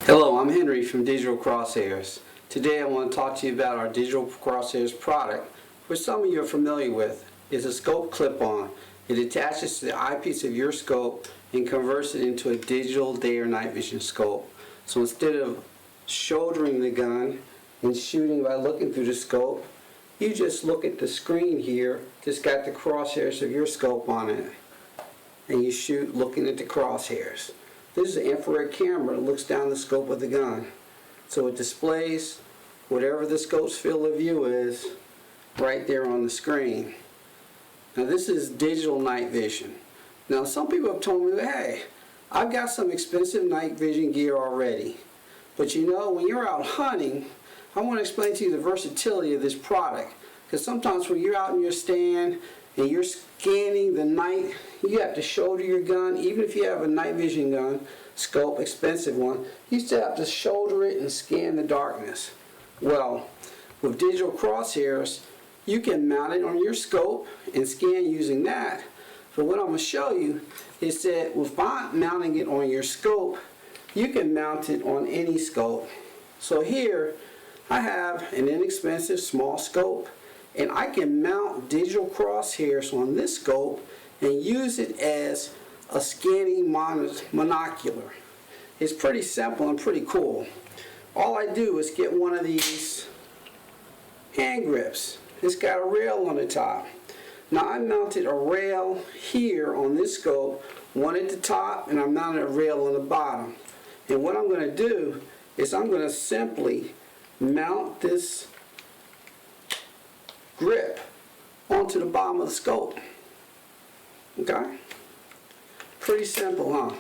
Hello, I'm Henry from Digital Crosshairs. Today I want to talk to you about our Digital Crosshairs product, which some of you are familiar with. It's a scope clip-on. It attaches to the eyepiece of your scope and converts it into a digital day or night vision scope. So instead of shouldering the gun and shooting by looking through the scope, you just look at the screen here that's got the crosshairs of your scope on it, and you shoot looking at the crosshairs. This is an infrared camera that looks down the scope of the gun. So it displays whatever the scope's field of view is right there on the screen. Now this is digital night vision. Now some people have told me, hey, I've got some expensive night vision gear already. But you know, when you're out hunting, I want to explain to you the versatility of this product. Because sometimes when you're out in your stand and you're scanning the night, you have to shoulder your gun. Even if you have a night vision gun, scope, expensive one, you still have to shoulder it and scan the darkness. Well, with digital crosshairs, you can mount it on your scope and scan using that. But what I'm going to show you is that with mounting it on your scope, you can mount it on any scope. So here, I have an inexpensive small scope, and I can mount digital crosshairs on this scope and use it as a scanning monocular. It's pretty simple and pretty cool. All I do is get one of these hand grips. It's got a rail on the top. Now I mounted a rail here on this scope, one at the top, and I mounted a rail on the bottom. And what I'm going to do is I'm going to simply mount this grip onto the bottom of the scope. Okay? Pretty simple, huh?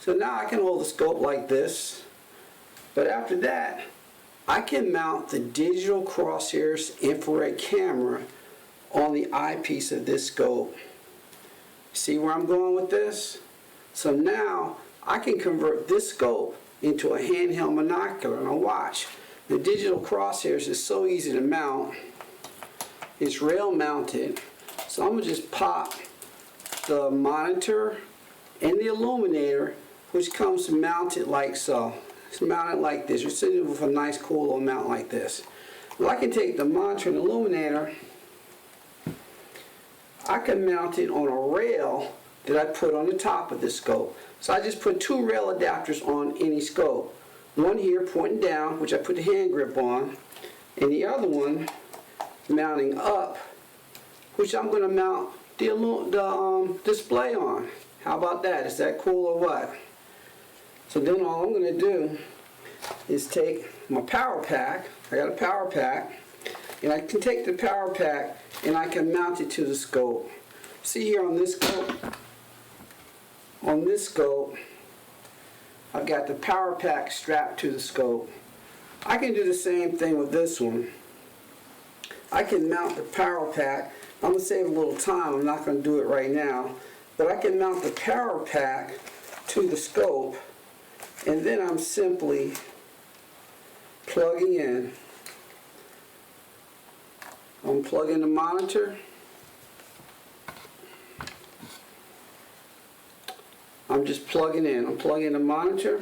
So now I can hold the scope like this, but after that I can mount the digital crosshairs infrared camera on the eyepiece of this scope. See where I'm going with this? So now I can convert this scope into a handheld monocular. Now watch. The digital crosshairs is so easy to mount. It's rail mounted. So I'm going to just pop the monitor and the illuminator, which comes mounted like so. It's mounted like this. You're sitting with a nice cool little mount like this. Well, I can take the monitor and illuminator, I can mount it on a rail that I put on the top of this scope. So I just put two rail adapters on any scope. One here pointing down, which I put the hand grip on, and the other one mounting up, which I'm going to mount the display on. How about that? Is that cool or what? So then all I'm going to do is take my power pack. I got a power pack, and I can take the power pack and I can mount it to the scope. See here on this scope, I've got the power pack strapped to the scope. I can do the same thing with this one. I can mount the power pack. I'm going to save a little time. I'm not going to do it right now. But I can mount the power pack to the scope, and then I'm simply plugging in. I'm plugging the monitor. I'm just plugging in. I'm plugging the monitor,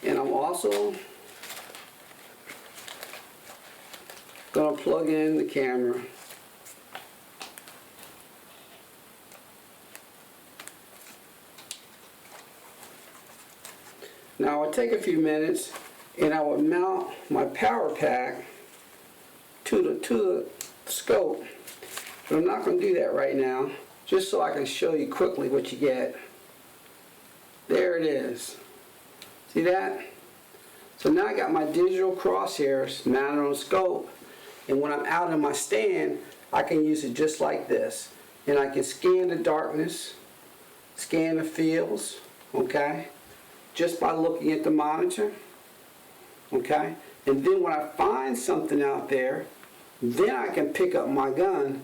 and I'm also going to plug in the camera. Now I'll take a few minutes and I will mount my power pack to the scope, but I'm not going to do that right now, just so I can show you quickly what you get. There it is. See that? So now I got my digital crosshairs mounted on the scope, and when I'm out in my stand, I can use it just like this. And I can scan the darkness, scan the fields, okay, just by looking at the monitor, okay? And then when I find something out there, then I can pick up my gun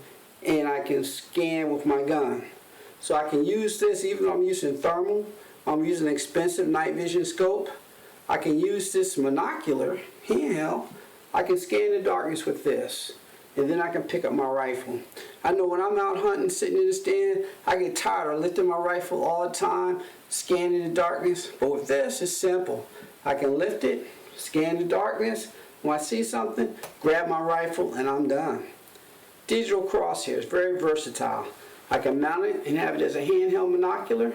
and I can scan with my gun. So I can use this, even though I'm using thermal, I'm using an expensive night vision scope, I can use this monocular handheld. I can scan the darkness with this, and then I can pick up my rifle. I know when I'm out hunting, sitting in the stand, I get tired of lifting my rifle all the time, scan in the darkness. But with this, it's simple. I can lift it, scan the darkness. When I see something, grab my rifle, and I'm done. Digital crosshairs, very versatile. I can mount it and have it as a handheld monocular,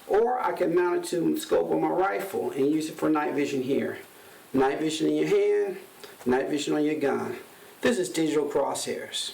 or I can mount it to the scope of my rifle and use it for night vision here. Night vision in your hand, night vision on your gun. This is digital crosshairs.